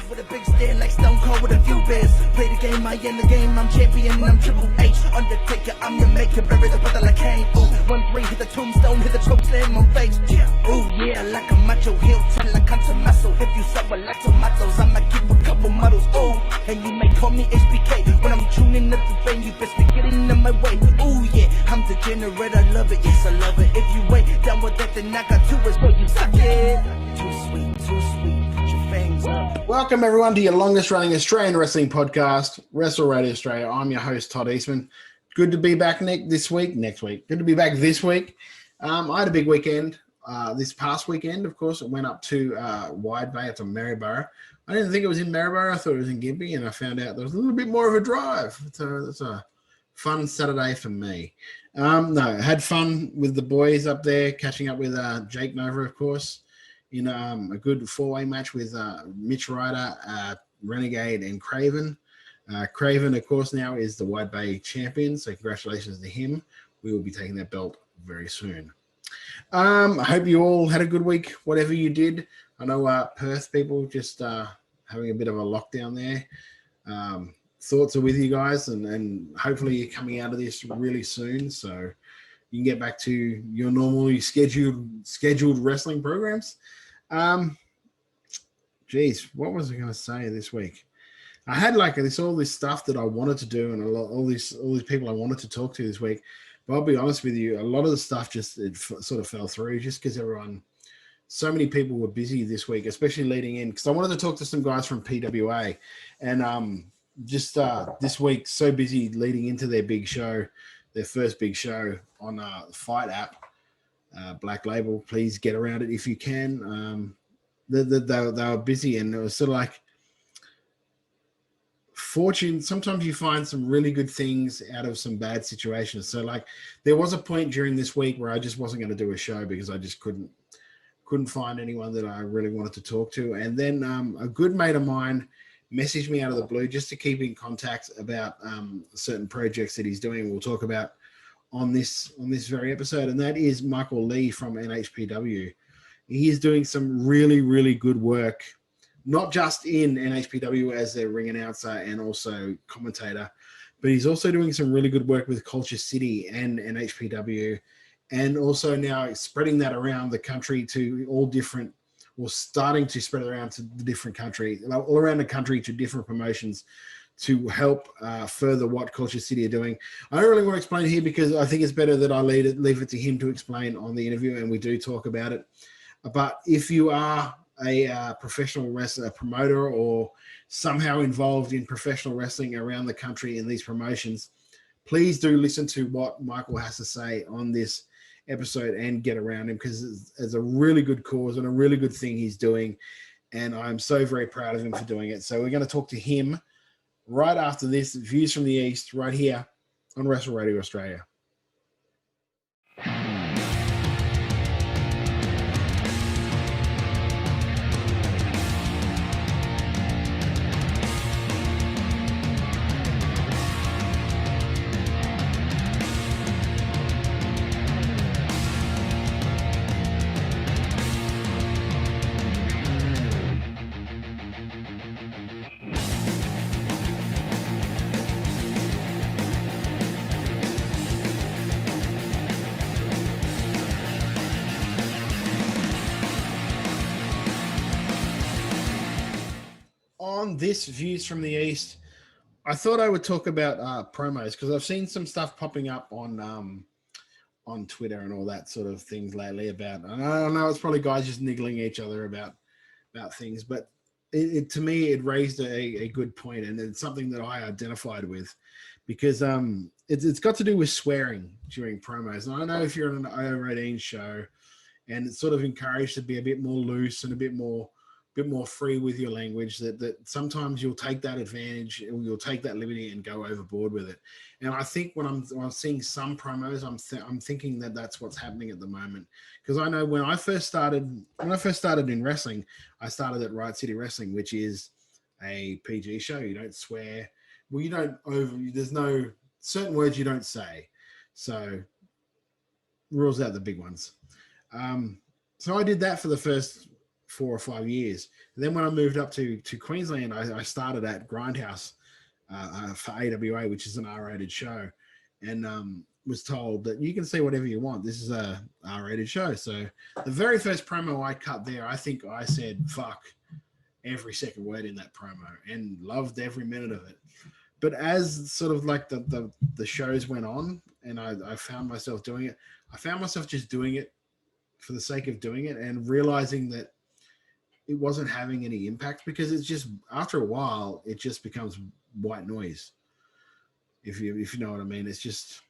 with a big stand like Stone Cold with a few beers. Play the game, I end the game, I'm champion, I'm Triple H. Undertaker, I'm your maker, bury the brother like Kane. Ooh, 1-3, hit the tombstone, hit the choke slam on face. Ooh, yeah, like a macho, heel turn like I'm muscle. If you suffer like tomatoes, I'ma keep a couple models. Ooh, and you may call me HBK. When I'm tuning up the vein, you best be getting in my way. Ooh, yeah, I'm degenerate, I love it, yes, I love it. If you ain't down with that, then I got two words for you, suck it. Too sweet, put your fangs up. Welcome, everyone, to your longest-running Australian wrestling podcast, WRA Australia. I'm your host, Todd Eastman. Good to be back next week. Good to be back this week. I had a big weekend. This past weekend, of course, it went up to Wide Bay, up to Maryborough. I didn't think it was in Maryborough. I thought it was in Gympie, and I found out there was a little bit more of a drive. So it's a fun Saturday for me. I had fun with the boys up there, catching up with Jake Nova, of course, in a good four-way match with Mitch Ryder, Renegade, and Craven. Craven, of course, now is the Wide Bay champion, so congratulations to him. We will be taking that belt very soon. I hope you all had a good week, whatever you did. I know Perth people just having a bit of a lockdown there. Thoughts are with you guys, and hopefully you're coming out of this really soon so you can get back to your normally scheduled wrestling programs. Geez, what was I going to say this week? I had all this stuff that I wanted to do and all these people I wanted to talk to this week. But I'll be honest with you, a lot of the stuff sort of fell through just because so many people were busy this week, especially leading in, because I wanted to talk to some guys from PWA, and this week, so busy leading into their big show, their first big show on the Fight app, Black Label. Please get around it if you can. They were busy, and it was sort of like fortune. Sometimes you find some really good things out of some bad situations. So there was a point during this week where I just wasn't going to do a show because I just couldn't find anyone that I really wanted to talk to. And then a good mate of mine messaged me out of the blue just to keep in contact about certain projects that he's doing. We'll talk about on this very episode, and that is Michael Lee from NHPW. He is doing some really, really good work, not just in NHPW as their ring announcer and also commentator, but he's also doing some really good work with KultureCity and NHPW, and also now spreading that around the country to all different, or starting to spread around to the different country, all around the country to different promotions to help further what KultureCity are doing. I don't really want to explain here because I think it's better that I leave it to him to explain on the interview, and we do talk about it. But if you are a professional wrestler, a promoter, or somehow involved in professional wrestling around the country in these promotions, please do listen to what Michael has to say on this episode and get around him, because it's a really good cause and a really good thing he's doing, and I'm so very proud of him for doing it. So we're going to talk to him right after this, Views from the East, right here on Wrestle Radio Australia. On this Views from the East, I thought I would talk about promos, because I've seen some stuff popping up on Twitter and all that sort of things lately about, and I don't know, it's probably guys just niggling each other about things, but to me it raised a good point, and it's something that I identified with, because it's got to do with swearing during promos. And I know if you're on an over 18 show and it's sort of encouraged to be a bit more loose and a bit more free with your language, that sometimes you'll take that advantage, or you'll take that liberty and go overboard with it. And I think when I'm seeing some promos, I'm thinking that that's what's happening at the moment. Because I know when I first started in wrestling, I started at Riot City Wrestling, which is a PG show. You don't swear. Well, you don't there's no certain words you don't say. So rules out the big ones. So I did that for the first 4 or 5 years. And then when I moved up to Queensland, I started at Grindhouse for AWA, which is an R-rated show, and was told that you can see whatever you want. This is a R-rated show. So the very first promo I cut there, I think I said fuck every second word in that promo and loved every minute of it. But as sort of like the shows went on and I found myself doing it, I found myself just doing it for the sake of doing it and realizing that it wasn't having any impact, because it's just, after a while, it just becomes white noise. If you know what I mean. It's just,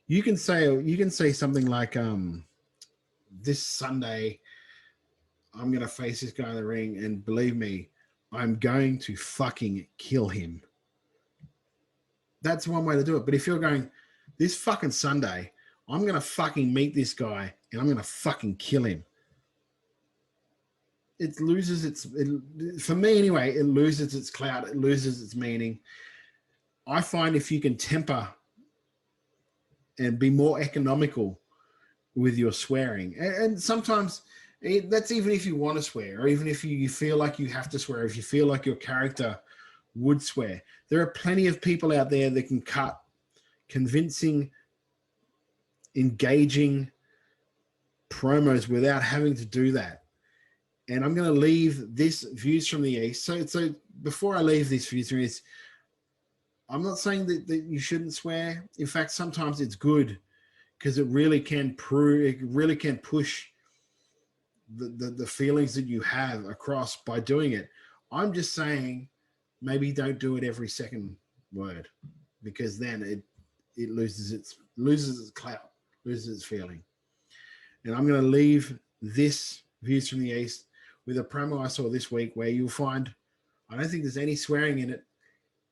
you can say something like, this Sunday, I'm going to face this guy in the ring, and believe me, I'm going to fucking kill him. That's one way to do it. But if you're going, this fucking Sunday, I'm going to fucking meet this guy and I'm going to fucking kill him, it loses for me anyway, it loses its clout. It loses its meaning. I find if you can temper and be more economical with your swearing, and sometimes that's even if you want to swear, or even if you feel like you have to swear, if you feel like your character would swear, there are plenty of people out there that can cut convincing, engaging promos without having to do that. And I'm going to leave this Views from the East. So before I leave this Views from the East, I'm not saying that you shouldn't swear. In fact, sometimes it's good, because it really can push the feelings that you have across by doing it. I'm just saying, maybe don't do it every second word, because then it loses its clout, loses its feeling. And I'm going to leave this Views from the East with a promo I saw this week where you'll find, I don't think there's any swearing in it,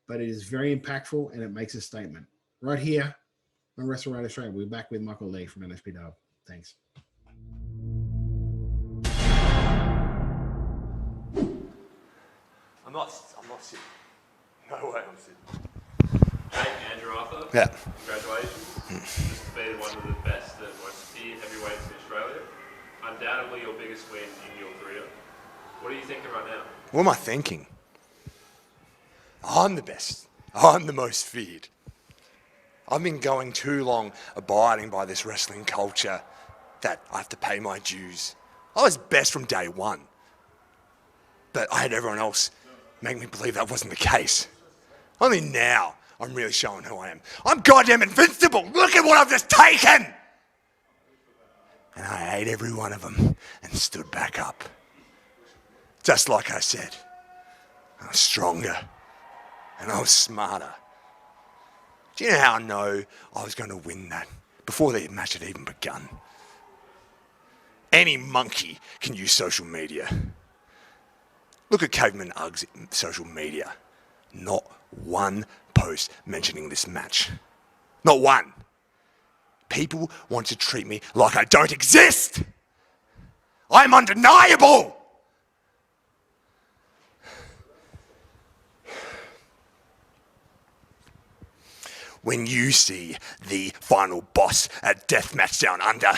but it is very impactful and it makes a statement. Right here on Wrestle Right Australia. We're back with Michael Lee from NHPW. Thanks. I'm not sitting. No way I'm sitting. Hey, Andrew Arthur. Yeah. Congratulations. Just to be one of the best at most feared heavyweights in Australia. Undoubtedly your biggest win in your career. What are you thinking right now? What am I thinking? I'm the best. I'm the most feared. I've been going too long abiding by this wrestling culture that I have to pay my dues. I was best from day one, but I had everyone else make me believe that wasn't the case. Only now I'm really showing who I am. I'm goddamn invincible. Look at what I've just taken. And I ate every one of them and stood back up. Just like I said, I was stronger and I was smarter. Do you know how I know I was going to win that before the match had even begun? Any monkey can use social media. Look at Caveman Ugg's social media. Not one post mentioning this match. Not one. People want to treat me like I don't exist. I'm undeniable. When you see the final boss at Deathmatch Down Under,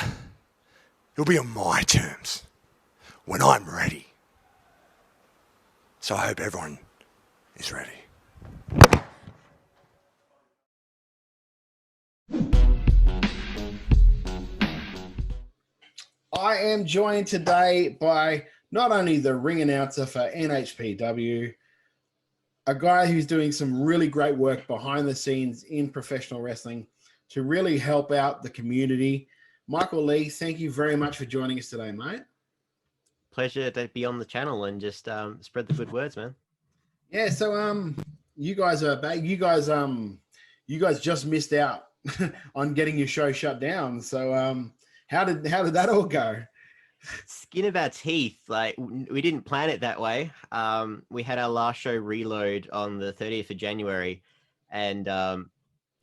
it'll be on my terms, when I'm ready. So I hope everyone is ready. I am joined today by not only the ring announcer for NHPW, a guy who's doing some really great work behind the scenes in professional wrestling to really help out the community. Michael Lee, thank you very much for joining us today, mate. Pleasure to be on the channel and just spread the good words, man. Yeah, so you guys are back. You guys just missed out on getting your show shut down. So how did that all go? Skin of our teeth. Like, we didn't plan it that way. We had our last show Reload on the 30th of January, and the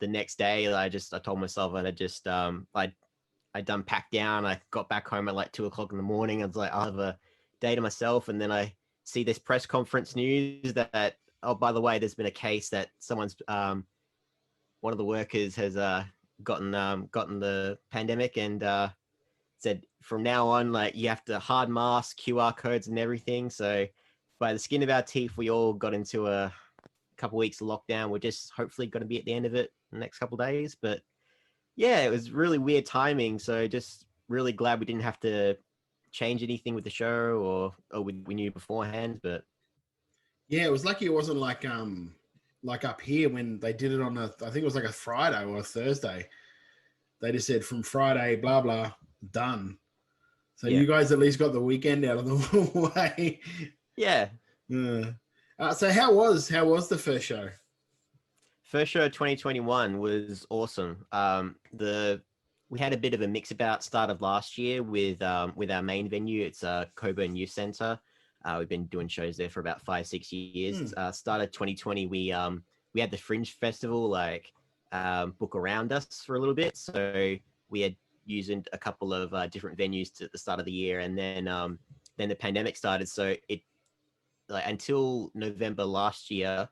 next day I told myself I'd done packed down. I got back home at like 2:00 in the morning. I was like, I'll have a day to myself. And then I see this press conference news that, oh, by the way, there's been a case that someone's, one of the workers has gotten the pandemic, and said from now on, like you have to hard mask, QR codes, and everything. So by the skin of our teeth, we all got into a couple weeks of lockdown. We're just hopefully going to be at the end of it in the next couple of days. But yeah, it was really weird timing. So just really glad we didn't have to change anything with the show, or we knew beforehand. But Yeah, it was lucky it wasn't like up here when they did it on I think it was like a Friday or a Thursday. They just said from Friday, blah blah, done. So Yeah. you guys at least got the weekend out of the way. yeah, So how was the first show? first show 2021 was awesome. We had a bit of a mix about start of last year with our main venue. It's Coburn Youth Centre. We've been doing shows there for about 5-6 years. Started 2020, we had the Fringe Festival book around us for a little bit. So we had using a couple of different venues at the start of the year, and then the pandemic started. So it until November last year,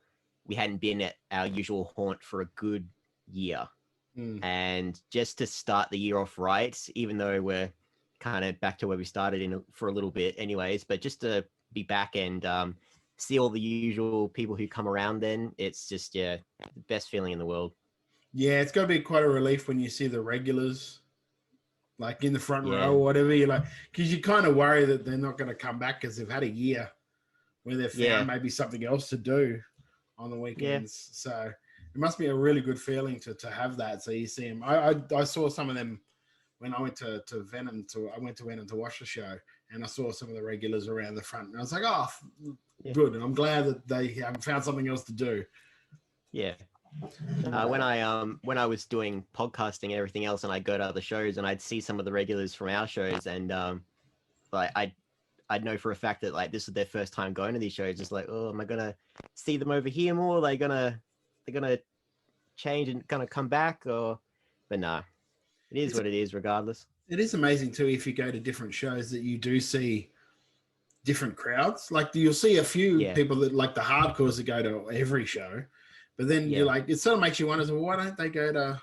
we hadn't been at our usual haunt for a good year. And just to start the year off right, even though we're kind of back to where we started for a little bit anyways, but just to be back and see all the usual people who come around, then it's just the best feeling in the world. Yeah, it's got to be quite a relief when you see the regulars like in the front Yeah. row or whatever. You're like, because you kind of worry that they're not going to come back because they've had a year where they've found maybe something else to do on the weekends. So it must be a really good feeling to have that. So you see them. I saw some of them when I went to Venom to watch the show, and I saw some of the regulars around the front, and I was like, oh, good. And I'm glad that they haven't found something else to do. Yeah. When I was doing podcasting and everything else, and I'd go to other shows and I'd see some of the regulars from our shows, and I'd know for a fact that this is their first time going to these shows. It's like, oh, am I gonna see them over here more? They're gonna change and kind of come back, but nah, it is what it is regardless. It is amazing too if you go to different shows that you do see different crowds. Like you'll see a few people that like the hardcores that go to every show, but then you're like, it sort of makes you wonder, well, why don't they go to?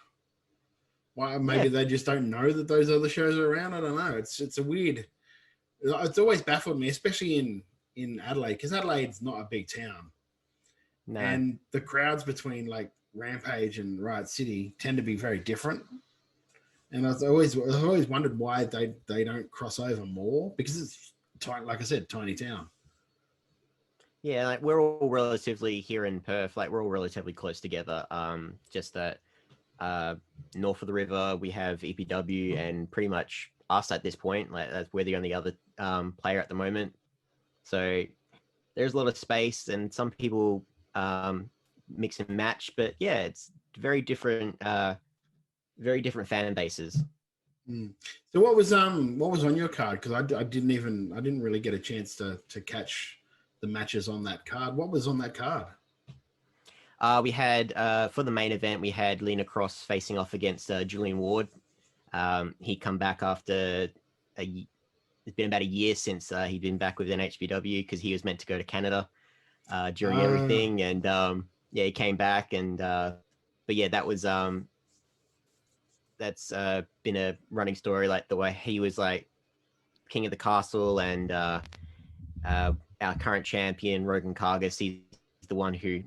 Why maybe they just don't know that those other shows are around. I don't know. It's a weird. It's always baffled me, especially in Adelaide, because Adelaide's not a big town, and the crowds between like Rampage and Riot City tend to be very different. And I've always wondered why they don't cross over more, because it's tiny, like I said, tiny town. Yeah, we're all relatively here in Perth, we're all relatively close together. Just that north of the river we have EPW and pretty much us at this point. We're the only other player at the moment. So there's a lot of space, and some people mix and match, but yeah, it's very different fan bases. So what was on your card? Because I didn't really get a chance to catch the matches on that card. What was on that card? We had for the main event, we had Lena Cross facing off against Julian Ward. He come back after it's been about a year since he'd been back with NHPW, because he was meant to go to Canada during everything, and he came back, and but yeah, that was that's been a running story, the way he was king of the castle, and our current champion Rogan Kargas, he's the one who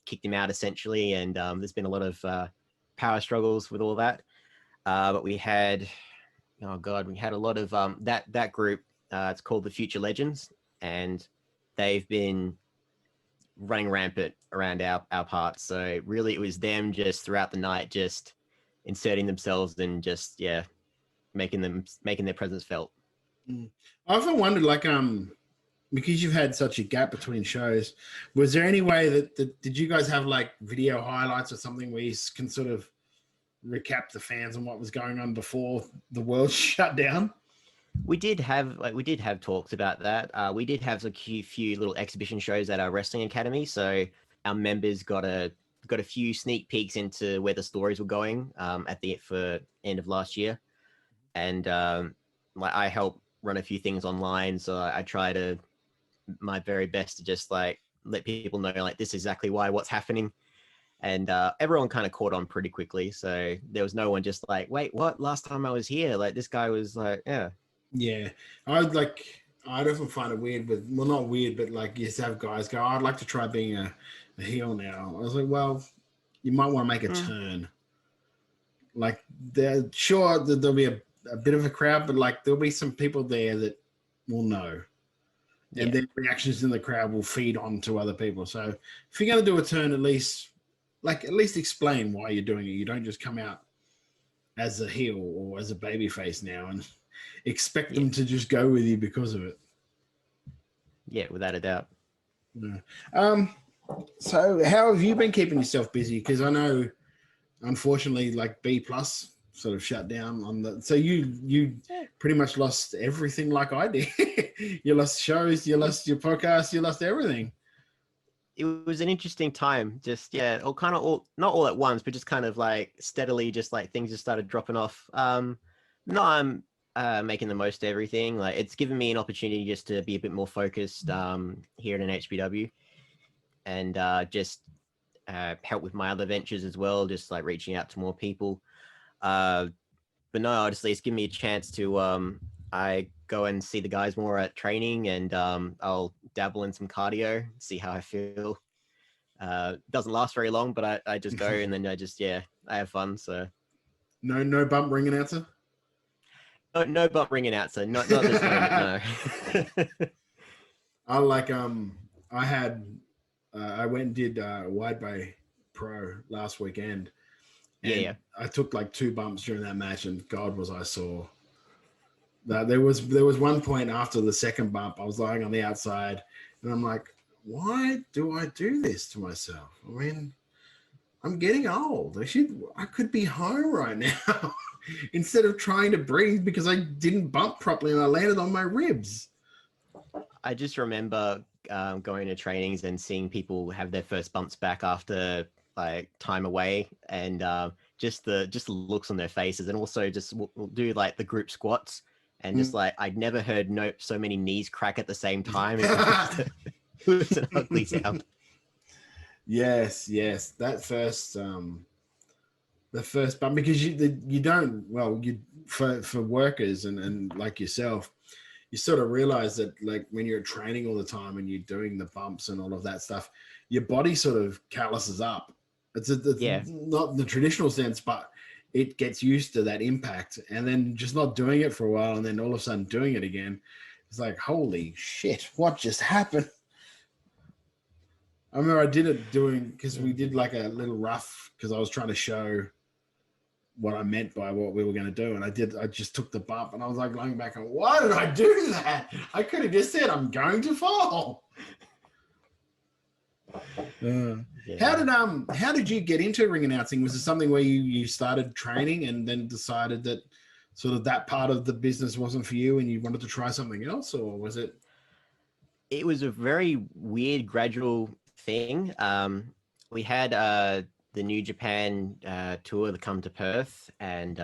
kicked him out essentially, and there's been a lot of power struggles with all that, but we had a lot of that group. It's called the Future Legends, and they've been running rampant around our parts. So really, it was them just throughout the night, just inserting themselves and just making their presence felt. I often wondered, because you've had such a gap between shows, was there any way that did you guys have video highlights or something where you can sort of recap the fans on what was going on before the world shut down? We did have talks about that. We did have a few little exhibition shows at our wrestling academy, so our members got a few sneak peeks into where the stories were going for end of last year, and I helped run a few things online, so I try to my very best to just let people know this is exactly what's happening, and everyone kind of caught on pretty quickly. So there was no one just like, wait, what? Last time I was here, like this guy was like, yeah. Yeah, I'd often find it weird with, well, not weird, but like you just have guys go, I'd like to try being a heel now. I was like, well, you might want to make a turn. Like, sure, there'll be a bit of a crowd, but like there'll be some people there that will know. And their reactions in the crowd will feed on to other people. So if you're going to do a turn, at least explain why you're doing it. You don't just come out as a heel or as a baby face now and expect them to just go with you because of it. Yeah, without a doubt. Yeah. So how have you been keeping yourself busy? Because I know, unfortunately, like B+ sort of shut down on the. So you pretty much lost everything, like I did. You lost shows, you lost your podcast, you lost everything. It was an interesting time. Just not all at once, but just kind of like steadily, just like things just started dropping off. No, I'm making the most of everything. Like it's given me an opportunity just to be a bit more focused here at NHPW, and just help with my other ventures as well, just like reaching out to more people. But no, honestly, it's given me a chance to I go and see the guys more at training, and I'll dabble in some cardio, see how I feel. Doesn't last very long, but I just go and then I have fun. So no bump ring announcer. No bump ring announcer. Not this moment. No. I went and did Wide Bay Pro last weekend. And yeah. I took like 2 bumps during that match, and God was I sore. There was one point after the second bump, I was lying on the outside, and I'm like, why do I do this to myself? I mean, I'm getting old. I could be home right now instead of trying to breathe because I didn't bump properly and I landed on my ribs. I just remember going to trainings and seeing people have their first bumps back after like time away, and just the looks on their faces, and also just we'll do like the group squats, and just like I'd never heard so many knees crack at the same time. It was an ugly sound. Yes, that first the first bump, because you don't, well, you for workers and like yourself, you sort of realize that like when you're training all the time and you're doing the bumps and all of that stuff, your body sort of calluses up. It's not the traditional sense, but it gets used to that impact, and then just not doing it for a while, and then all of a sudden doing it again. It's like, holy shit, what just happened? I remember I did it because we did like a little rough, because I was trying to show what I meant by what we were going to do. And I just took the bump, and I was like lying back and, why did I do that? I could have just said, I'm going to fall. How did you get into ring announcing? Was it something where you started training and then decided that sort of that part of the business wasn't for you and you wanted to try something else, or was it? It was a very weird, gradual thing. We had the New Japan tour that come to Perth, and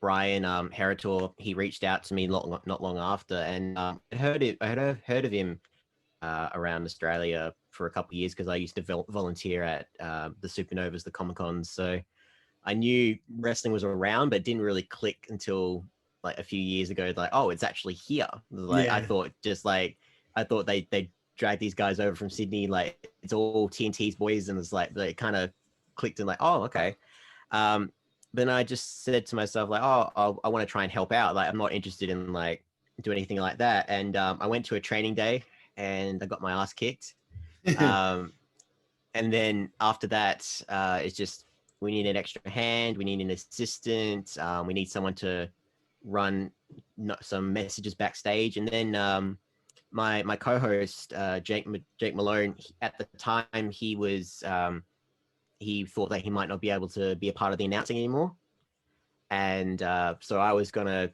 Brian Heritor, he reached out to me not long after, and I had heard of him around Australia for a couple of years, because I used to volunteer at the Supernovas, the Comic Cons. So I knew wrestling was around, but didn't really click until like a few years ago. Like, oh, it's actually here. Like, yeah. I thought they dragged these guys over from Sydney. Like, it's all TNT's boys, and it's like they kind of clicked and like, oh, okay. Then I just said to myself, like, oh, I want to try and help out. Like, I'm not interested in like do anything like that. And I went to a training day, and I got my ass kicked. And then after that, it's just, we need an extra hand, we need an assistant, we need someone to run some messages backstage. And then my co-host, Jake Malone, at the time, he thought that he might not be able to be a part of the announcing anymore. And so I was going to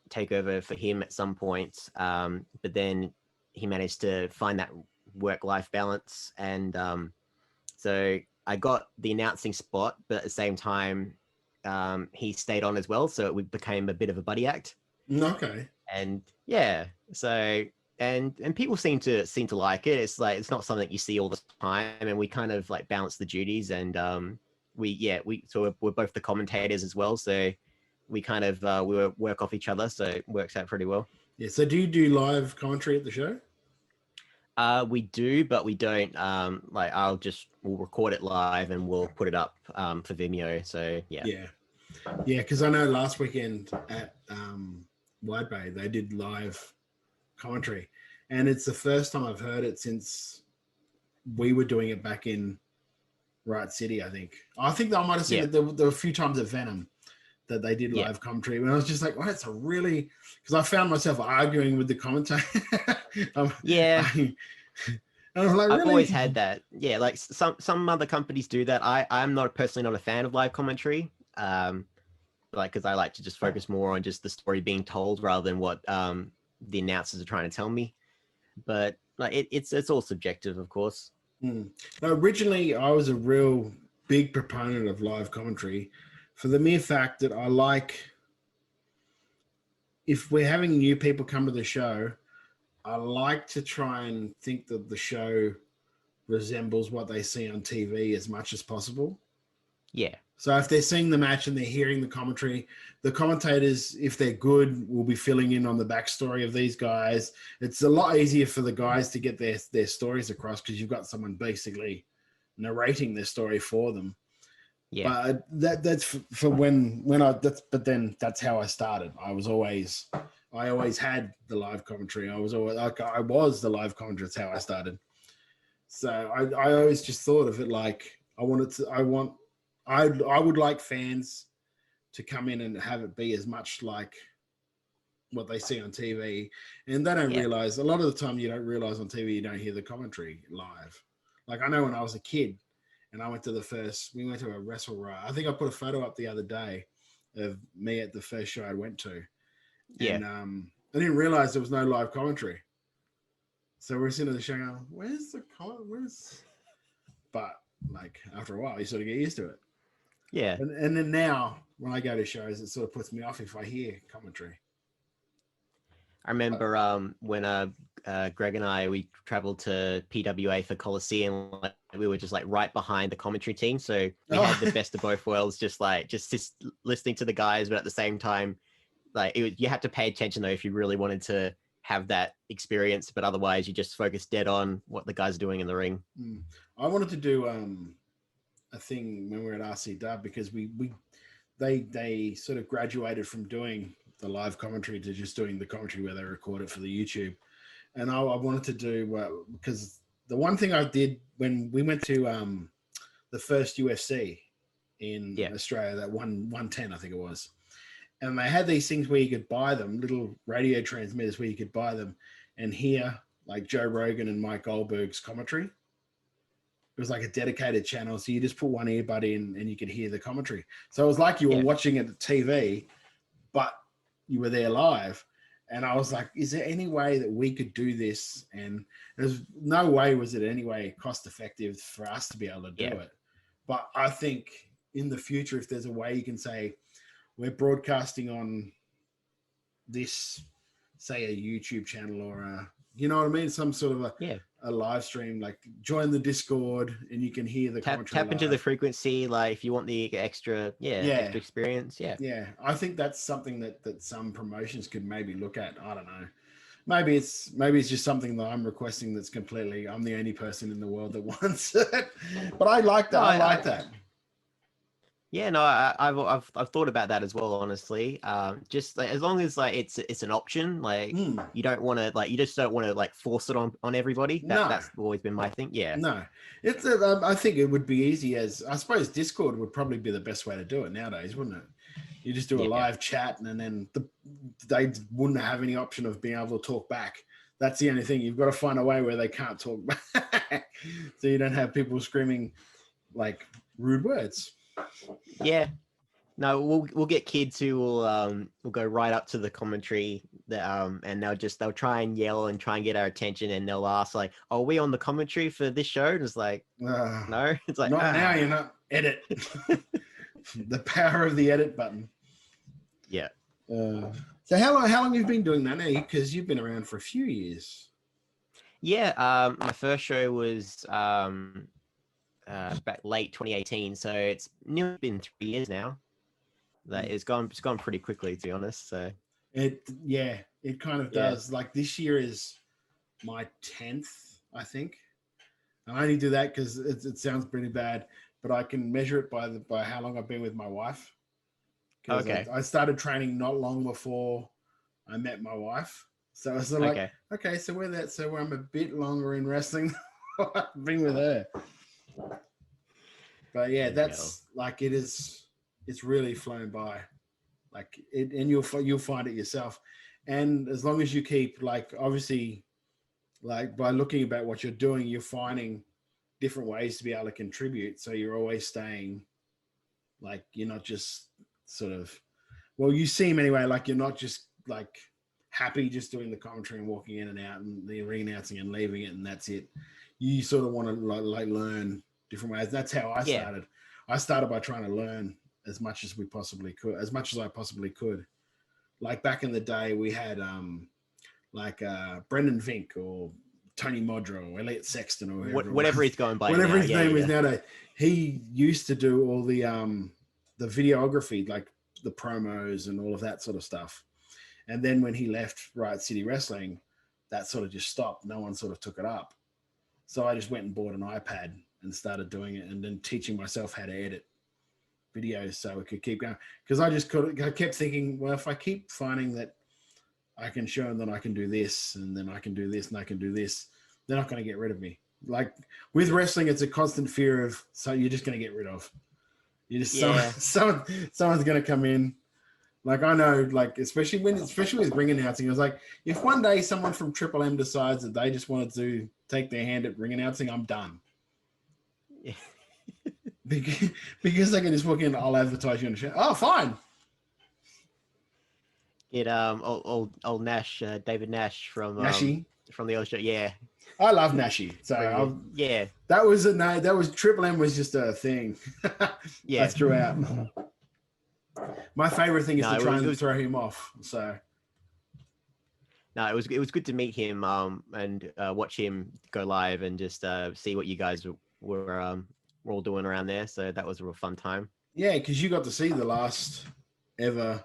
take over for him at some point. But then he managed to find that work-life balance. And so I got the announcing spot, but at the same time, he stayed on as well. So it became a bit of a buddy act. Okay. And yeah, so and people seem to like it. It's like it's not something you see all the time, and we kind of like balance the duties, and we're both the commentators as well, so we kind of we work off each other, so it works out pretty well. Yeah. So do you do live commentary at the show? We do, but we don't. Like we'll record it live and we'll put it up for Vimeo. So yeah. Yeah. Because I know last weekend at Wide Bay they did live commentary, and it's the first time I've heard it since we were doing it back in Right City. I think I might have seen it. There were a few times at Venom that they did live commentary, and I was just like, "Well, it's a really," because I found myself arguing with the commentator. I was like, really? I've always had that. Yeah, like some other companies do that. I'm not personally not a fan of live commentary. Like because I like to just focus more on just the story being told rather than what the announcers are trying to tell me. But like it's all subjective, of course. Now, originally, I was a real big proponent of live commentary for the mere fact that I like, if we're having new people come to the show, I like to try and think that the show resembles what they see on TV as much as possible. Yeah. So if they're seeing the match and they're hearing the commentary, the commentators, if they're good, will be filling in on the backstory of these guys. It's a lot easier for the guys to get their stories across because you've got someone basically narrating their story for them. Yeah. But that's for but then that's how I started. I always had the live commentary. I was the live commentary. That's how I started. So I always just thought of it like I would like fans to come in and have it be as much like what they see on TV. And they don't realize, a lot of the time you don't realize on TV, you don't hear the commentary live. Like I know when I was a kid and we went to a WrestleRA. I think I put a photo up the other day of me at the first show I went to. Yeah. And I didn't realize there was no live commentary. So we're sitting at the show going, where's the comment? But like after a while, you sort of get used to it. Yeah. And then now when I go to shows, it sort of puts me off if I hear commentary. I remember when Greg and we traveled to PWA for Coliseum. Like, we were just like right behind the commentary team, so we had the best of both worlds. Just listening to the guys, but at the same time, like you had to pay attention though if you really wanted to have that experience. But otherwise, you just focus dead on what the guys are doing in the ring. I wanted to do a thing when we were at RCW because they sort of graduated from doing the live commentary to just doing the commentary where they record it for the YouTube. And I wanted to do because the one thing I did when we went to the first UFC in Australia, that 110 I think it was, and they had these things where you could buy them, little radio transmitters where you could buy them and hear like Joe Rogan and Mike Goldberg's commentary. It was like a dedicated channel, so you just put one earbud in and you could hear the commentary. So it was like you were watching it at TV, but you were there live. And I was like, is there any way that we could do this? And there's no way was it anyway cost effective for us to be able to do it. But I think in the future, if there's a way you can say, we're broadcasting on this, say a YouTube channel or you know what I mean? Some sort of a live stream, like join the Discord and you can hear the commentary. Tap into the frequency, like if you want the extra experience. Yeah. I think that's something that some promotions could maybe look at. I don't know. Maybe it's just something that I'm requesting that's completely, I'm the only person in the world that wants it. But I like that. I like that. Yeah, no, I've thought about that as well, honestly. Just like, as long as like it's an option, like you don't want to you just don't want to force it on everybody. That's always been my thing. Yeah. No, it's I think it would be easy as I suppose Discord would probably be the best way to do it nowadays, wouldn't it? You just do a live chat and then they wouldn't have any option of being able to talk back. That's the only thing. You've got to find a way where they can't talk back, so you don't have people screaming like rude words. Yeah, no, we'll get kids who will go right up to the commentary and they'll try and yell and try and get our attention, and they'll ask like, "Oh, are we on the commentary for this show?" And it's like, no, it's like not now. You're not. Edit. The power of the edit button. Yeah. So how long have you been doing that now? Because you've been around for a few years. Yeah, my first show was back late 2018, so it's nearly been 3 years now. That it's gone pretty quickly, to be honest. So It kind of does. Like this year is my 10th, I think. And I only do that because it sounds pretty bad, but I can measure it by how long I've been with my wife. Because okay, I started training not long before I met my wife. So it's like, okay, so I'm a bit longer in wrestling than I've been with her. But yeah, that's like it's really flown by. Like it, and you'll find it yourself. And as long as you keep, like, obviously, like by looking about what you're doing, you're finding different ways to be able to contribute. So you're always staying, like, you're not just sort of, well, you seem anyway, like you're not just like happy just doing the commentary and walking in and out and the re-announcing and leaving it and that's it. You sort of want to like learn different ways. That's how I started. I started by trying to learn as much as I possibly could. Like back in the day, we had Brendan Vink or Tony Modro or Elliot Sexton or whatever he's going by. Whatever now. his name is nowadays. He used to do all the videography, like the promos and all of that sort of stuff. And then when he left Riot City Wrestling, that sort of just stopped. No one sort of took it up. So I just went and bought an iPad and started doing it and then teaching myself how to edit videos so it could keep going. Because I kept thinking, well, if I keep finding that I can show them that I can do this and then I can do this and I can do this, they're not going to get rid of me. Like with wrestling, it's a constant fear of, so you're just going to get rid of. You just someone's going to come in. Like I know, like especially with ring announcing, it was like if one day someone from Triple M decides that they just wanted to take their hand at ring announcing, I'm done. Yeah. because they can just walk in, I'll advertise you on the show. Oh, fine. Get old Nash, David Nash from the old show. Yeah, I love Nashy. So yeah, that was Triple M was just a thing. Yeah, I threw out. My favorite thing is to try and throw him off. So no, it was good to meet him and watch him go live and just see what you guys were all doing around there. So that was a real fun time. Yeah, because you got to see the last ever.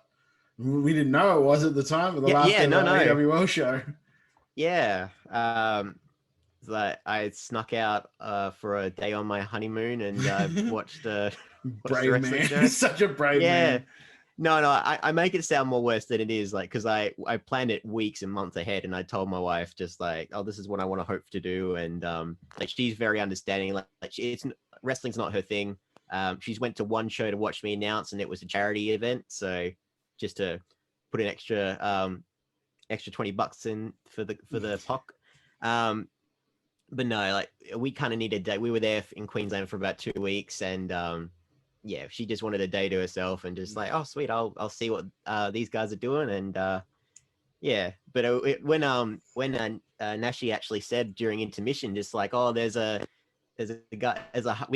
We didn't know it was at the time, but the last ever AWL show. Yeah. Like I snuck out for a day on my honeymoon and watched the brave man. He's such a brave man. No, I make it sound more worse than it is, like, because I planned it weeks and months ahead, and I told my wife just like, oh, this is what I want to hope to do, and like she's very understanding. Like wrestling's not her thing. She's went to one show to watch me announce, and it was a charity event, so just to put an extra $20 in for the POC. But no, like we kind of needed a day. We were there in Queensland for about 2 weeks, and yeah, she just wanted a day to herself and just like, oh sweet, I'll see what these guys are doing, and yeah. But when Nashi actually said during intermission, just like, oh, we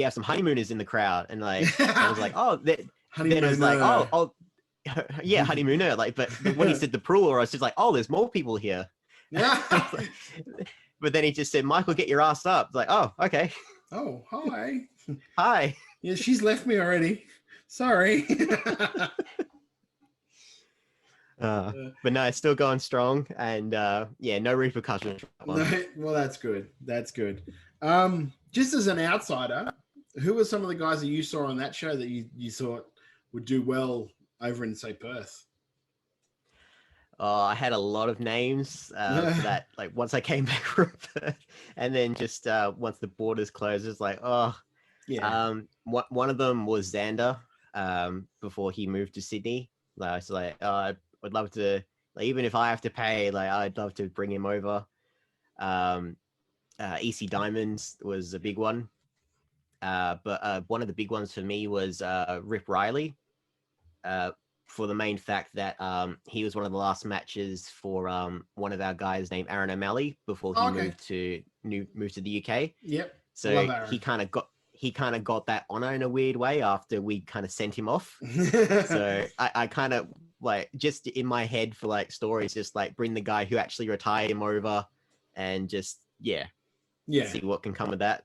have some honeymooners in the crowd, and like I was like, oh, then it was like, oh yeah, honeymooner. Like, but when he said the plural, I was just like, oh, there's more people here. But then he just said, Michael, get your ass up. It's like, oh, okay. Oh, hi. Hi. Yeah, she's left me already. Sorry. But no, it's still going strong, and yeah, no repercussions. No, well, that's good. That's good. Just as an outsider, who were some of the guys that you saw on that show that you thought would do well over in, say, Perth? I had a lot of names for that. Like once I came back from Perth, and then just once the borders closed, it's like, oh, yeah. One of them was Xander before he moved to Sydney. Like, so like, I would love to, like, even if I have to pay, like, I'd love to bring him over. EC Diamonds was a big one, but one of the big ones for me was Rip Riley. For the main fact that he was one of the last matches for one of our guys named Aaron O'Malley before he moved to the UK. Yep. So he kind of got that honor in a weird way after we kind of sent him off. So I kind of like just in my head for like stories, just like bring the guy who actually retired him over, and just Yeah. see what can come of that.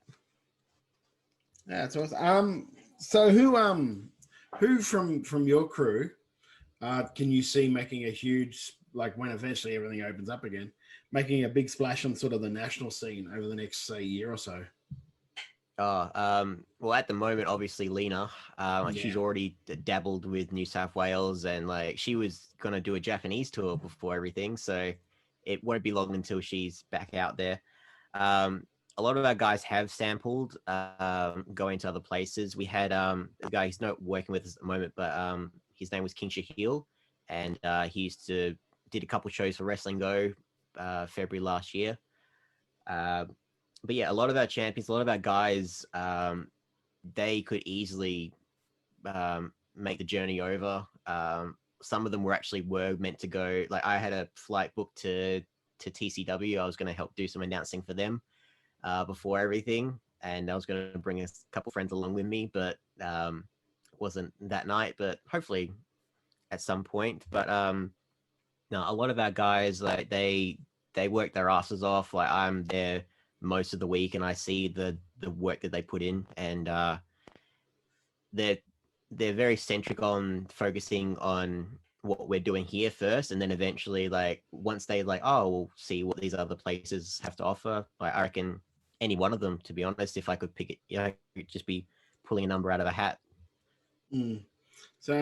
Yeah, that's awesome. So who from your crew can you see making a huge, like when eventually everything opens up again, making a big splash on sort of the national scene over the next, say, year or so? Well, at the moment, obviously Lena, she's Yeah. already dabbled with New South Wales, and like she was gonna do a Japanese tour before everything, so it won't be long until she's back out there. A lot of our guys have sampled going to other places. We had a guy who's not working with us at the moment, but his name was King Shahil, and he used to did a couple shows for Wrestling Go February last year. But yeah, a lot of our champions, a lot of our guys, they could easily make the journey over. Some of them were meant to go. Like I had a flight booked to TCW. I was going to help do some announcing for them before everything, and I was going to bring a couple friends along with me, but wasn't that night. But hopefully at some point. But no, a lot of our guys, like they work their asses off. Like I'm there most of the week, and I see the work that they put in, and they're very centric on focusing on what we're doing here first, and then eventually, like once they like, oh, we'll see what these other places have to offer. Like I reckon any one of them, to be honest, if I could pick it, I could just be pulling a number out of a hat. So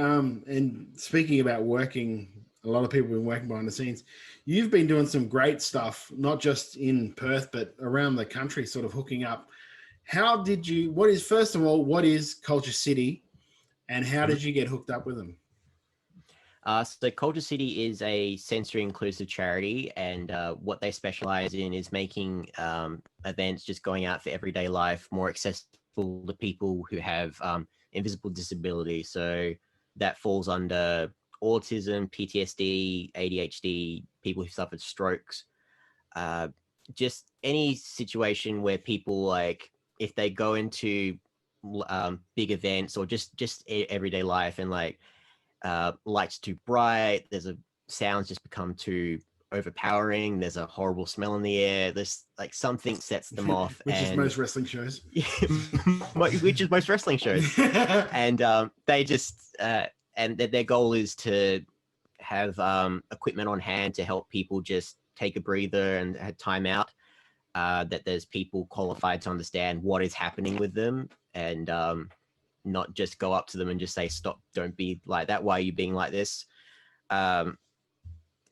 and speaking about working, a lot of people have been working behind the scenes. You've been doing some great stuff, not just in Perth, but around the country, sort of hooking up. How did you, first of all, what is KultureCity, and how did you get hooked up with them? So KultureCity is a sensory inclusive charity, and what they specialize in is making events, just going out for everyday life, more accessible to people who have invisible disability. So that falls under autism, PTSD, ADHD, people who suffered strokes, just any situation where people, like if they go into big events or just everyday life, and like lights too bright, there's a sounds just become too overpowering, there's a horrible smell in the air, there's like something sets them off. Which is most wrestling shows. Which is most wrestling shows. And they just and their goal is to have equipment on hand to help people just take a breather and have time out, that there's people qualified to understand what is happening with them, and not just go up to them and just say, stop, don't be like that, why are you being like this?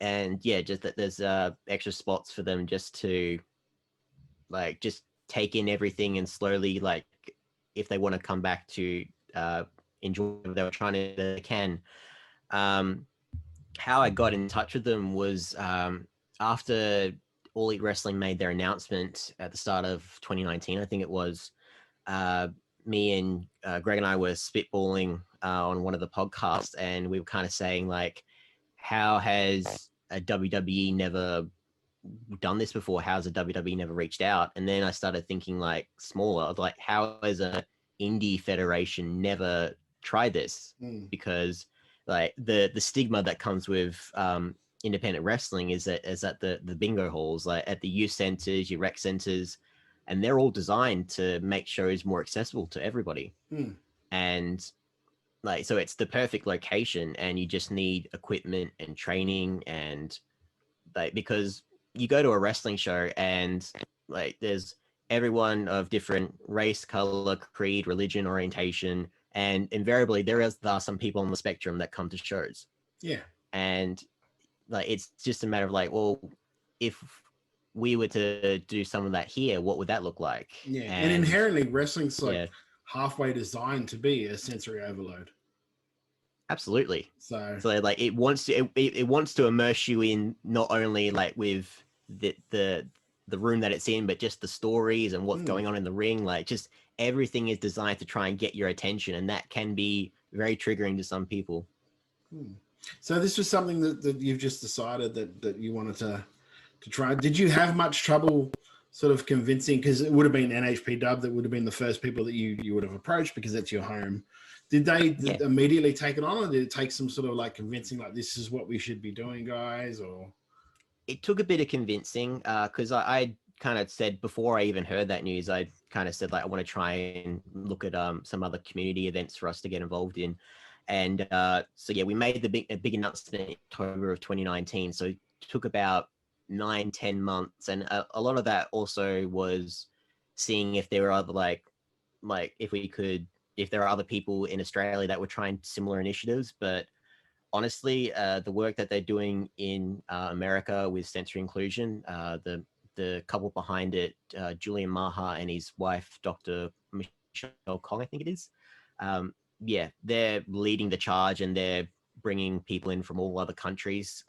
And yeah, just that there's extra spots for them just to like just take in everything, and slowly, like if they want to come back to enjoy what they were trying to, they can. How I got in touch with them was after All Elite Wrestling made their announcement at the start of 2019, I think it was. Me and Greg and I were spitballing on one of the podcasts, and we were kind of saying, like, how has a WWE never done this before? How's a WWE never reached out? And then I started thinking like smaller, like how has a indie federation never tried this? Because like the stigma that comes with independent wrestling is that the bingo halls, like at the youth centers, your rec centers, and they're all designed to make shows more accessible to everybody. And like, so it's the perfect location, and you just need equipment and training, and like, because you go to a wrestling show and like there's everyone of different race, color, creed, religion, orientation, and invariably there are some people on the spectrum that come to shows. Yeah. And like, it's just a matter of like, well, if we were to do some of that here, what would that look like? Yeah. And inherently wrestling's like halfway designed to be a sensory overload. Absolutely. So like it wants to immerse you in not only like with the room that it's in, but just the stories and what's going on in the ring. Like just everything is designed to try and get your attention, and that can be very triggering to some people. So this was something that you've just decided that you wanted to try. Did you have much trouble sort of convincing, because it would have been NHPW that would have been the first people that you would have approached because that's your home. Did they immediately take it on, or did it take some sort of like convincing, like this is what we should be doing, guys? Or It took a bit of convincing because I kind of said before I even heard that news, I kind of said like I want to try and look at some other community events for us to get involved in. And so yeah, we made a big announcement in October of 2019. So it took about 9-10 months, and a lot of that also was seeing if there were other like if there are other people in Australia that were trying similar initiatives. But honestly, the work that they're doing in America with sensory inclusion, the couple behind it, Julian Maha and his wife, Dr. Michelle Kong, I think it is. Yeah, they're leading the charge and they're bringing people in from all other countries.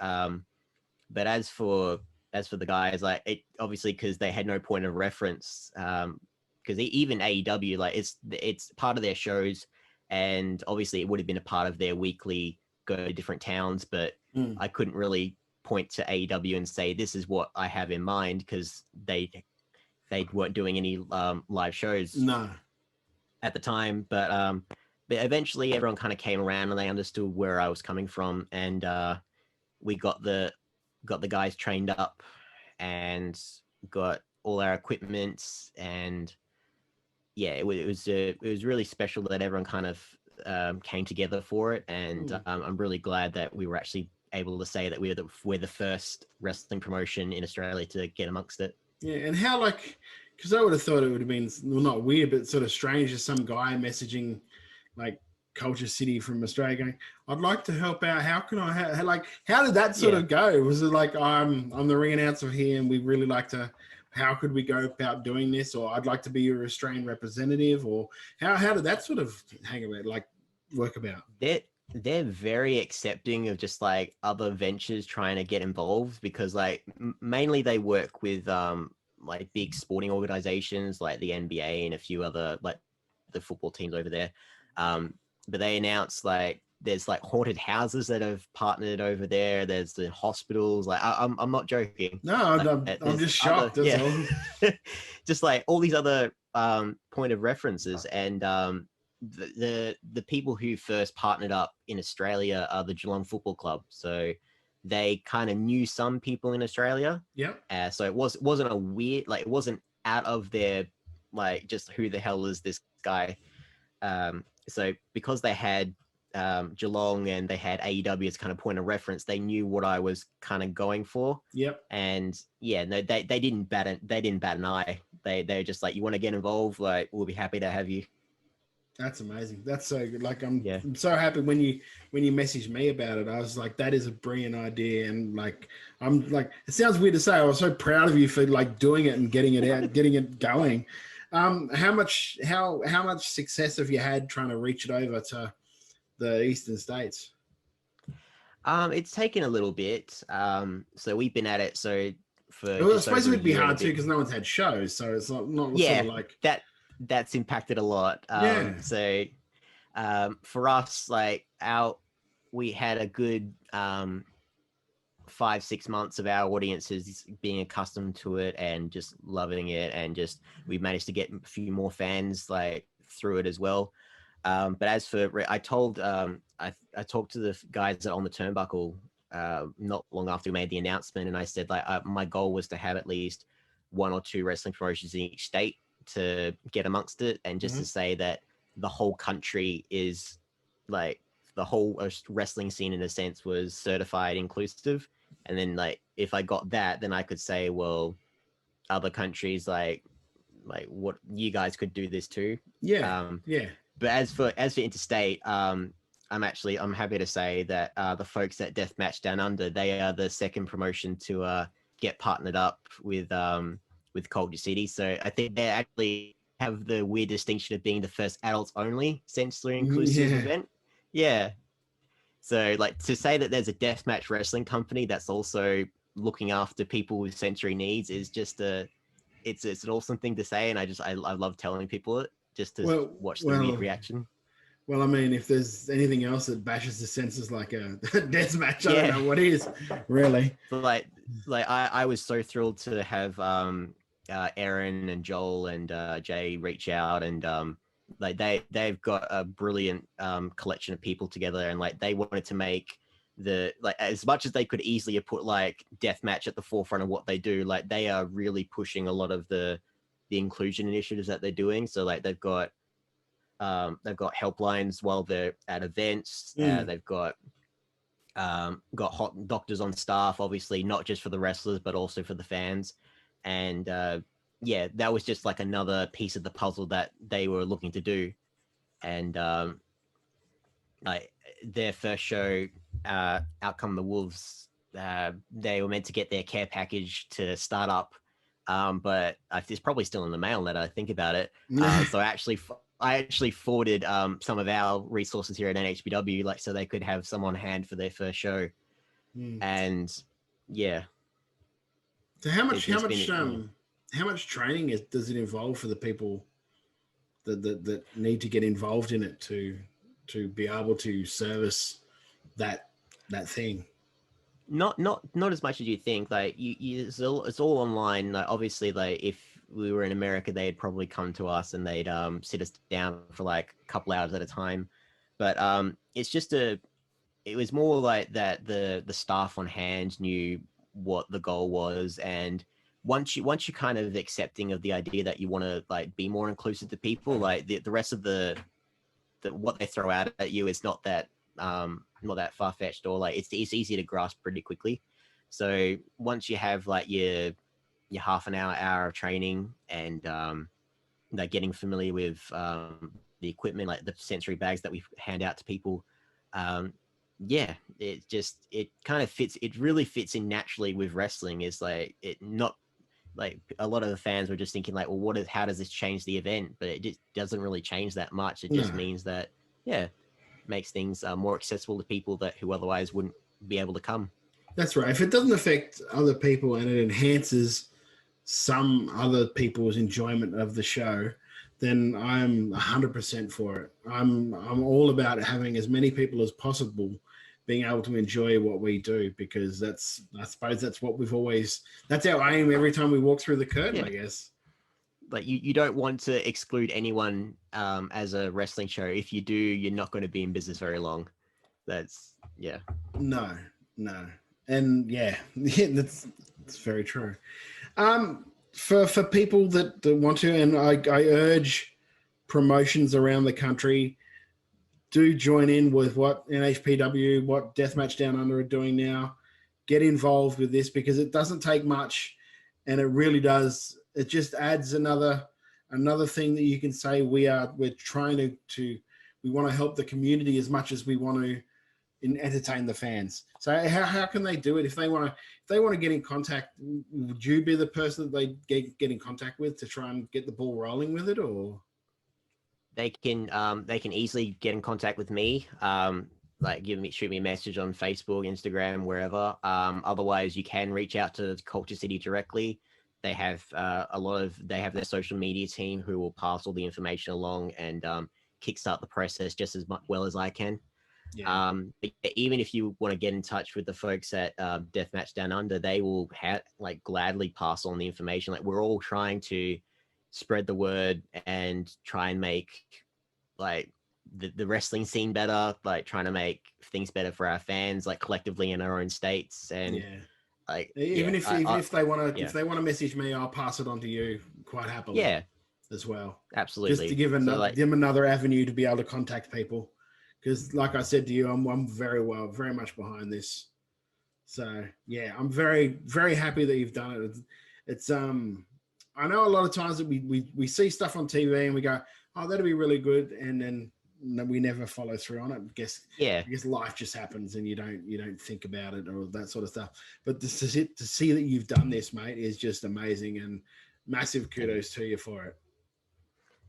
But as for the guys, like it obviously because they had no point of reference, because even AEW, like it's part of their shows, and obviously it would have been a part of their weekly go to different towns, but I couldn't really point to AEW and say this is what I have in mind because they weren't doing any live shows at the time. But eventually everyone kind of came around and they understood where I was coming from, and we got the guys trained up and got all our equipment, and yeah, it was really special that everyone kind of came together for it, and I'm really glad that we were actually able to say that we're the first wrestling promotion in Australia to get amongst it. Yeah, and how, like, because I would have thought it would have been, well, not weird, but sort of strange as some guy messaging like Culture City from Australia going, I'd like to help out. How can I, like, how did that sort of go? Was it like, I'm the ring announcer here and we really like to, how could we go about doing this? Or I'd like to be your Australian representative, or how did that sort of work about? They're very accepting of just like other ventures trying to get involved, because like mainly they work with like big sporting organizations like the NBA and a few other like the football teams over there. But they announced like there's like haunted houses that have partnered over there. There's the hospitals. Like I'm not joking. No, like, I'm just shocked. That's all. Just like all these other point of references, and the people who first partnered up in Australia are the Geelong Football Club. So they kind of knew some people in Australia. Yeah. So it wasn't a weird, like it wasn't out of their like just who the hell is this guy. So because they had Geelong and they had AEW as kind of point of reference, they knew what I was kind of going for. Yep. And yeah, no, they didn't bat an eye. They're just like, you want to get involved? Like, we'll be happy to have you. That's amazing. That's so good. Like I'm so happy when you messaged me about it. I was like, that is a brilliant idea. And like, I'm like, it sounds weird to say, I was so proud of you for like doing it and getting it out, getting it going. How much success have you had trying to reach it over to the Eastern States? It's taken a little bit. So we've been at it. So for I suppose it would be hard too because no one's had shows. So it's not sort of like that's impacted a lot. So for us, like we had a good 5-6 months of our audiences being accustomed to it and just loving it, and just we managed to get a few more fans like through it as well. But as for I talked to the guys on the turnbuckle not long after we made the announcement, and I said like my goal was to have at least 1 or 2 wrestling promotions in each state to get amongst it, and just to say that the whole country is like the whole wrestling scene in a sense was certified inclusive. And then like if I got that, then I could say, well, other countries like what you guys could do this too. But as for interstate, I'm happy to say that the folks at Deathmatch Down Under, they are the second promotion to get partnered up with Culture City. So I think they actually have the weird distinction of being the first adults only sensory inclusive event. Yeah. So like to say that there's a deathmatch wrestling company that's also looking after people with sensory needs is just it's an awesome thing to say. And I love telling people it just to watch the reaction. Well, I mean, if there's anything else that bashes the senses like a deathmatch, I don't know what is really. But like I was so thrilled to have Aaron and Joel and Jay reach out, and like they've got a brilliant collection of people together, and like they wanted to make the, like, as much as they could easily have put like deathmatch at the forefront of what they do, like they are really pushing a lot of the inclusion initiatives that they're doing. So like they've got helplines while they're at events. They've got hot doctors on staff, obviously not just for the wrestlers but also for the fans. And yeah, that was just like another piece of the puzzle that they were looking to do. And like their first show, Out Come the Wolves, they were meant to get their care package to start up, but it's probably still in the mail now that I think about it. So I actually forwarded some of our resources here at NHPW, like so they could have some on hand for their first show. And yeah. So how much training does it involve for the people that need to get involved in it to be able to service that thing? Not as much as you think. Like it's all online. Like obviously, like if we were in America, they'd probably come to us and they'd sit us down for like a couple hours at a time. But it's just it was more like that the staff on hand knew what the goal was, and once you kind of accepting of the idea that you want to like be more inclusive to people, like the rest of the what they throw out at you is not that far-fetched, or like it's easy to grasp pretty quickly. So once you have like your half an hour of training and like getting familiar with the equipment, like the sensory bags that we hand out to people, yeah, it kind of fits. It really fits in naturally with wrestling. Is like it not like a lot of the fans were just thinking like, well, how does this change the event? But it just doesn't really change that much. It just means that, yeah, makes things more accessible to people who otherwise wouldn't be able to come. That's right. If it doesn't affect other people and it enhances some other people's enjoyment of the show, then I'm 100% for it. I'm all about having as many people as possible being able to enjoy what we do, because I suppose that's what that's our aim every time we walk through the curtain, I guess. Like you don't want to exclude anyone as a wrestling show. If you do, you're not going to be in business very long. That's No. And that's very true. For people that want to, and I urge promotions around the country, do join in with what NHPW, what Deathmatch Down Under are doing now. Get involved with this, because it doesn't take much, and it really does. It just adds another thing that you can say we're trying to we want to help the community as much as we want to entertain the fans. So how can they do it? If they want to get in contact, would you be the person that they get in contact with to try and get the ball rolling with it? Or they can easily get in contact with me. Like shoot me a message on Facebook, Instagram, wherever. Otherwise, you can reach out to KultureCity directly. They have they have their social media team who will pass all the information along and kickstart the process just as well as I can. Yeah. But even if you want to get in touch with the folks at Deathmatch Down Under, they will gladly pass on the information. Like we're all trying to spread the word and try and make like the wrestling scene better, like trying to make things better for our fans, like collectively in our own states. And like if they want to message me, I'll pass it on to you quite happily. Yeah, as well. Absolutely. Just to give them another avenue to be able to contact people. Because like I said to you, I'm very much behind this. So yeah, I'm very, very happy that you've done it. It's I know a lot of times that we see stuff on TV and we go, oh, that'll be really good, and then we never follow through on it. I guess life just happens and you don't think about it or that sort of stuff. But to see that you've done this, mate, is just amazing, and massive kudos to you for it.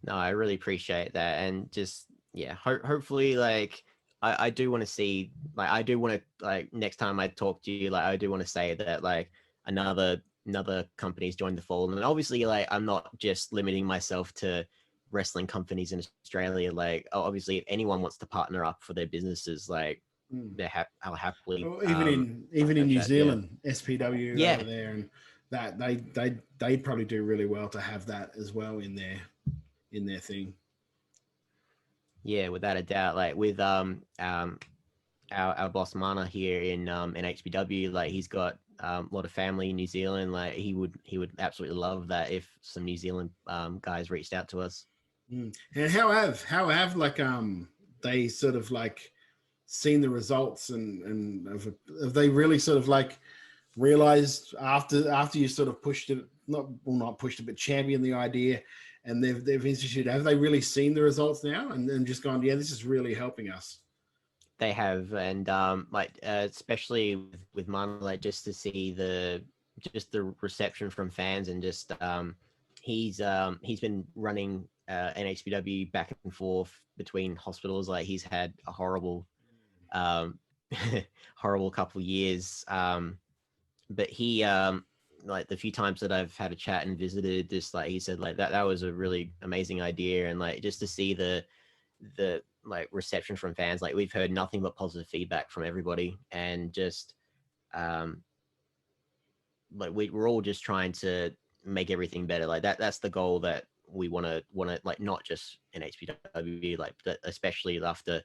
No, I really appreciate that, and just hopefully, like I do want to see, like I do want to, like next time I talk to you, like I do want to say that like another companies joined the fold, and obviously like I'm not just limiting myself to wrestling companies in Australia. Like obviously if anyone wants to partner up for their businesses, like I'll happily even in New Zealand, SPW over there, and that they'd probably do really well to have that as well in their thing. Yeah, without a doubt. Like with our boss Mana here in NHPW, like he's got a lot of family in New Zealand. Like he would absolutely love that if some New Zealand guys reached out to us. And how have like they sort of like seen the results, and have they really sort of like realized after you sort of pushed it, not pushed it, but championed the idea, and they've instituted, have they really seen the results now and just gone, yeah, this is really helping us? They have, and like especially with Mana, like just to see the reception from fans, and just he's been running NHPW back and forth between hospitals. Like he's had a horrible horrible couple of years, but he like the few times that I've had a chat and visited, just like he said, like that was a really amazing idea, and like just to see the like reception from fans, like we've heard nothing but positive feedback from everybody, and just like we're all just trying to make everything better. Like that's the goal that we want to like, not just in HPW, like especially after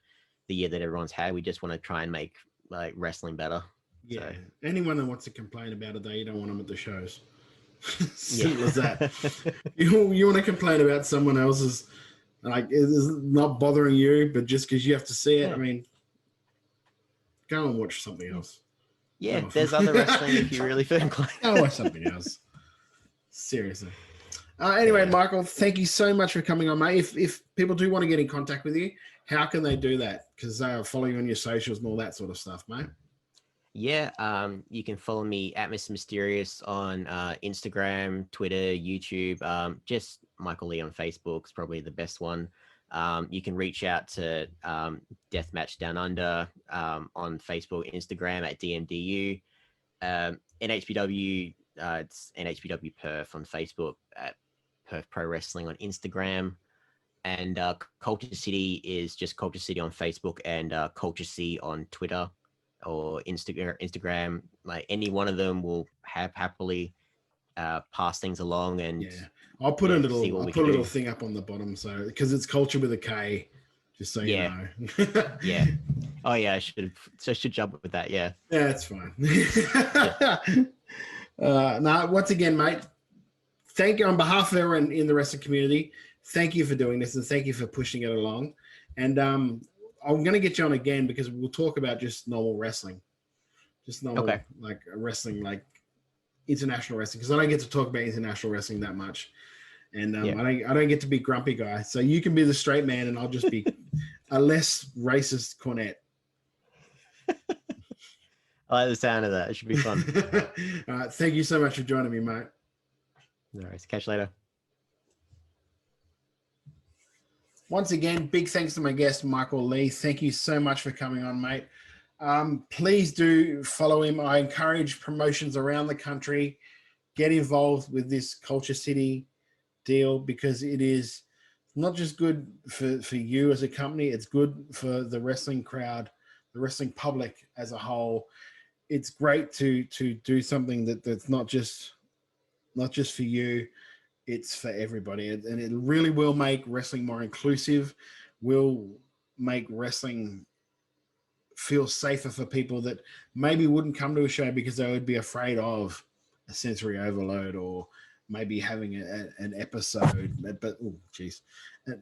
the year that everyone's had, we just want to try and make like wrestling better. Yeah. So. Anyone that wants to complain about it, though, you don't want them at the shows. Simple as that. You want to complain about someone else's, like, it is not bothering you, but just because you have to see it. Yeah. I mean, go and watch something else. Yeah, there's other wrestling if you really feel inclined. Go watch something else. Seriously. Anyway, Michael, thank you so much for coming on, mate. If people do want to get in contact with you, how can they do that? Because they'll follow you on your socials and all that sort of stuff, mate. Yeah, you can follow me at Mr. Mysterious on Instagram, Twitter, YouTube. Just Michael Lee on Facebook is probably the best one. You can reach out to Deathmatch Down Under on Facebook, Instagram at DMDU. NHPW, it's NHPW Perth on Facebook, at Perth Pro Wrestling on Instagram. And KultureCity is just KultureCity on Facebook, and KultureCity on Twitter or Instagram. Like any one of them will happily pass things along, and I'll put a little thing up on the bottom, so because it's culture with a K, just so you know. Yeah. Oh yeah, I should jump with that. Yeah. Yeah, it's fine. No, once again, mate, thank you on behalf of everyone in the wrestling community. Thank you for doing this, and thank you for pushing it along. And I'm going to get you on again because we'll talk about just normal wrestling, just normal like wrestling, like international wrestling, because I don't get to talk about international wrestling that much, and I don't get to be grumpy guy. So you can be the straight man, and I'll just be a less racist cornet. I like the sound of that. It should be fun. All right, thank you so much for joining me, mate. No worries. Catch you later. Once again, big thanks to my guest, Michael Lee. Thank you so much for coming on, mate. Please do follow him. I encourage promotions around the country. Get involved with this KultureCity deal, because it is not just good for you as a company, it's good for the wrestling crowd, the wrestling public as a whole. It's great to do something that's not just for you. It's for everybody, and it really will make wrestling more inclusive, will make wrestling feel safer for people that maybe wouldn't come to a show because they would be afraid of a sensory overload, or maybe having an episode, but oh geez,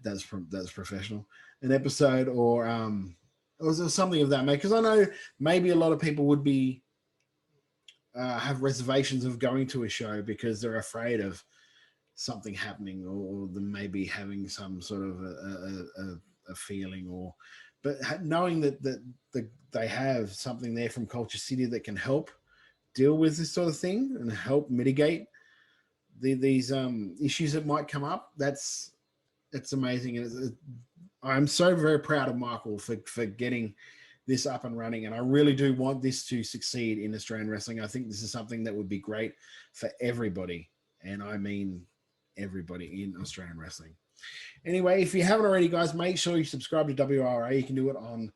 that's professional, an episode, or something of that, mate. Because I know maybe a lot of people would be have reservations of going to a show because they're afraid of something happening, or them maybe having some sort of a feeling, but knowing that they have something there from KultureCity that can help deal with this sort of thing and help mitigate these issues that might come up. It's amazing, and I'm so very proud of Michael for getting this up and running, and I really do want this to succeed in Australian wrestling. I think this is something that would be great for everybody, and I mean everybody in Australian wrestling. Anyway, if you haven't already, guys, make sure you subscribe to WRA. You can do it on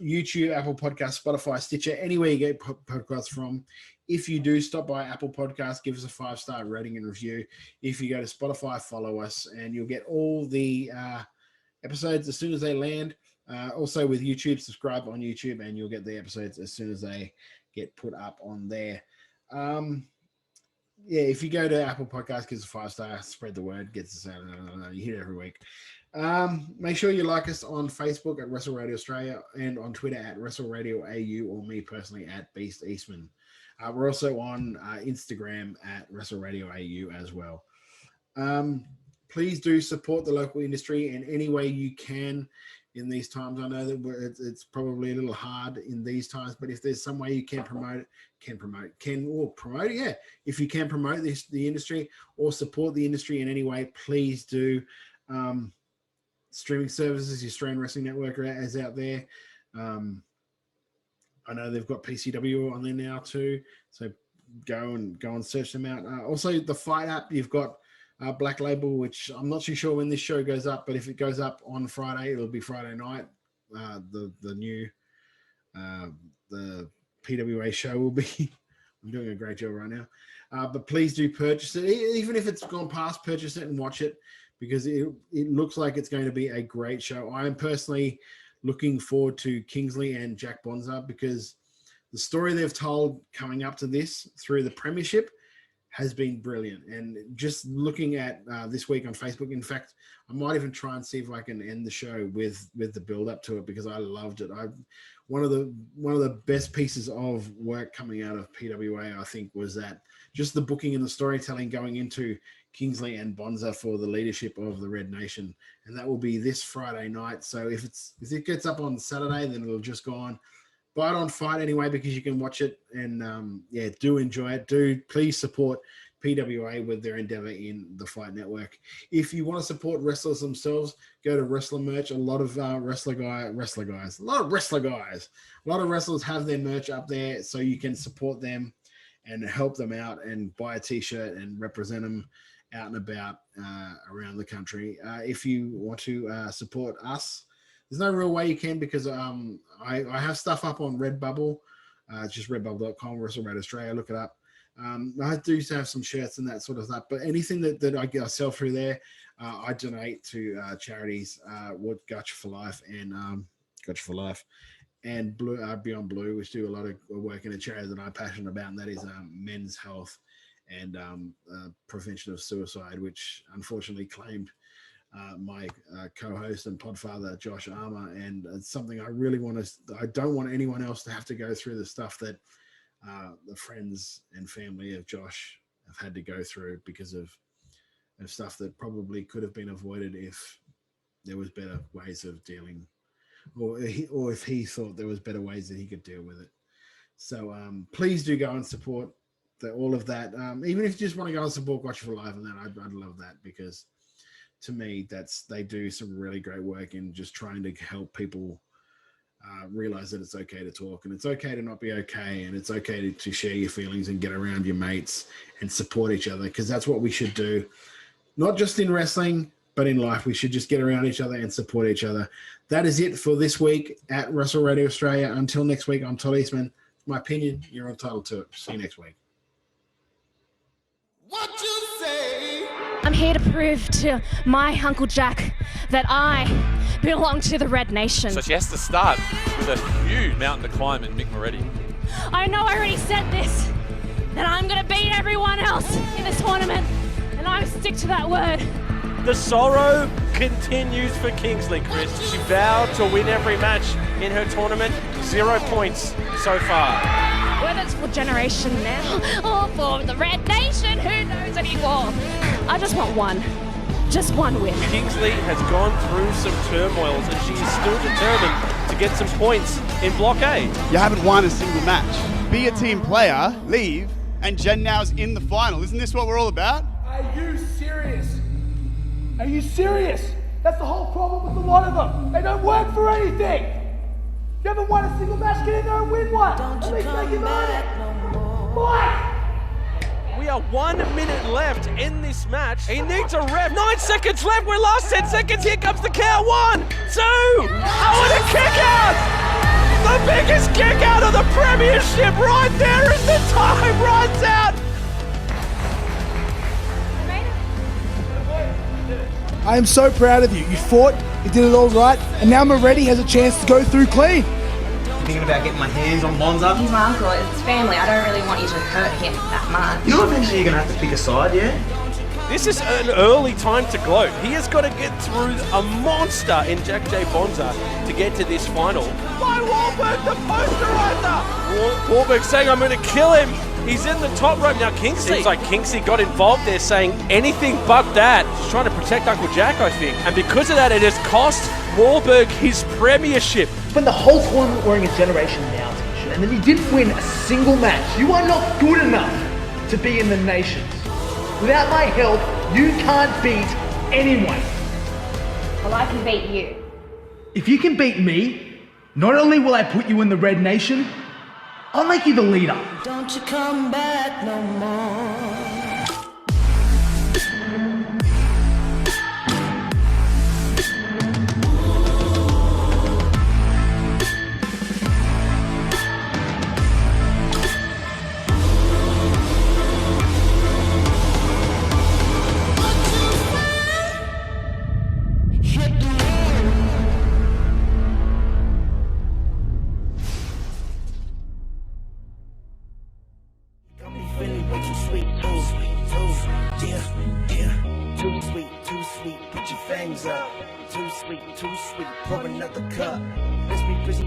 YouTube, Apple Podcasts, Spotify, Stitcher, anywhere you get podcasts from. If you do stop by Apple Podcasts, give us a 5-star rating and review. If you go to Spotify, follow us, and you'll get all the episodes as soon as they land. Also with YouTube, subscribe on YouTube, and you'll get the episodes as soon as they get put up on there. If you go to Apple Podcasts, give us a 5-star, spread the word, gets us out. You hear it every week. Make sure you like us on Facebook at Wrestle Radio Australia and on Twitter at Wrestle Radio AU, or me personally at Beast Eastman. We're also on Instagram at Wrestle Radio AU as well. Please do support the local industry in any way you can in these times. I know that it's probably a little hard in these times, but if there's some way you can promote it, if you can promote the industry or support the industry in any way, please do. Streaming services, your Australian Wrestling Network is out there. I know they've got PCW on there now too, so go and search them out. Also, the Fight app, you've got Black Label, which I'm not too sure when this show goes up, but if it goes up on Friday, it'll be Friday night. The new the PWA show will be. I'm doing a great job right now, but please do purchase it, even if it's gone past. Purchase it and watch it, because it looks like it's going to be a great show. I am personally looking forward to Kingsley and Jack Bonza, because the story they've told coming up to this through the premiership has been brilliant. And just looking at this week on Facebook, in fact, I might even try and see if I can end the show with the build up to it, because I loved it. One of the best pieces of work coming out of PWA, I think, was that just the booking and the storytelling going into Kingsley and Bonza for the leadership of the Red Nation. And that will be this Friday night. So if it gets up on Saturday, then it'll just go on. Buy it on Fight anyway, because you can watch it, and do enjoy it. Please support PWA with their endeavor in the Fight Network. If you want to support wrestlers themselves, go to Wrestler Merch. A lot of wrestler guys have their merch up there, so you can support them and help them out and buy a t-shirt and represent them out and about around the country. If you want to support us, there's no real way you can, because I have stuff up on Redbubble. It's just redbubble.com, Wrestle Radio Australia, look it up. I do have some shirts and that sort of stuff, but anything that I sell through there, I donate to charities, Gotcha for Life and Blue, Beyond Blue, which do a lot of work in a charity that I'm passionate about, and that is men's health and prevention of suicide, which unfortunately claimed my co-host and podfather Josh Armour, and it's something I really I don't want anyone else to have to go through the stuff that the friends and family of Josh have had to go through, because of stuff that probably could have been avoided if there was better ways of dealing, or if he thought there was better ways that he could deal with it. So please do go and support all of that. Even if you just want to go and support Watch for Live and that, I'd love that, because to me, they do some really great work in just trying to help people realize that it's okay to talk, and it's okay to not be okay, and it's okay to share your feelings and get around your mates and support each other, because that's what we should do, not just in wrestling, but in life. We should just get around each other and support each other. That is it for this week at Wrestle Radio Australia. Until next week, I'm Todd Eastman. My opinion, you're entitled to it. See you next week. What you say? I'm here to prove to my Uncle Jack that I belong to the Red Nation. So she has to start with a huge mountain to climb in Mick Moretti. I know I already said this, that I'm going to beat everyone else in this tournament, and I stick to that word. The sorrow continues for Kingsley, Chris. She vowed to win every match in her tournament. 0 points so far. Whether it's for Generation now or for the Red Nation, who knows anymore? I just want one. Just one win. Kingsley has gone through some turmoils, and she is still determined to get some points in Block A. You haven't won a single match. Be a team player, leave, and Jen Now's in the final. Isn't this what we're all about? Are you serious? Are you serious? That's the whole problem with a lot of them. They don't work for anything. You haven't won a single match, get in there and win one. At least make him earn it. Fight! We are 1 minute left in this match. He needs a ref. 9 seconds left. We're last 10 seconds. Here comes the count. 1, 2. Oh, and a kick out! the biggest kick out of the premiership right there as the time runs out. I am so proud of you. You fought, you did it all right, and now Moretti has a chance to go through clean. Thinking about getting my hands on Bonza. He's my uncle, it's family. I don't really want you to hurt him that much. You know eventually you're going to have to pick a side, yeah? This is an early time to gloat. He has got to get through a monster in Jack J. Bonza to get to this final. By Wahlberg, the posterizer! Wahlberg saying, I'm going to kill him. He's in the top rope. Now Kingsley. Seems like Kingsley got involved there saying anything but that. He's trying to protect Uncle Jack, I think. And because of that, it has cost Wahlberg his premiership. Spent the whole tournament wearing a Generation Now t-shirt, and then you didn't win a single match. You are not good enough to be in the Nations. Without my help, you can't beat anyone. Well, I can beat you. If you can beat me, not only will I put you in the Red Nation, I'll make you the leader. Don't you come back no more. Too sweet, pour another cup. Let's be busy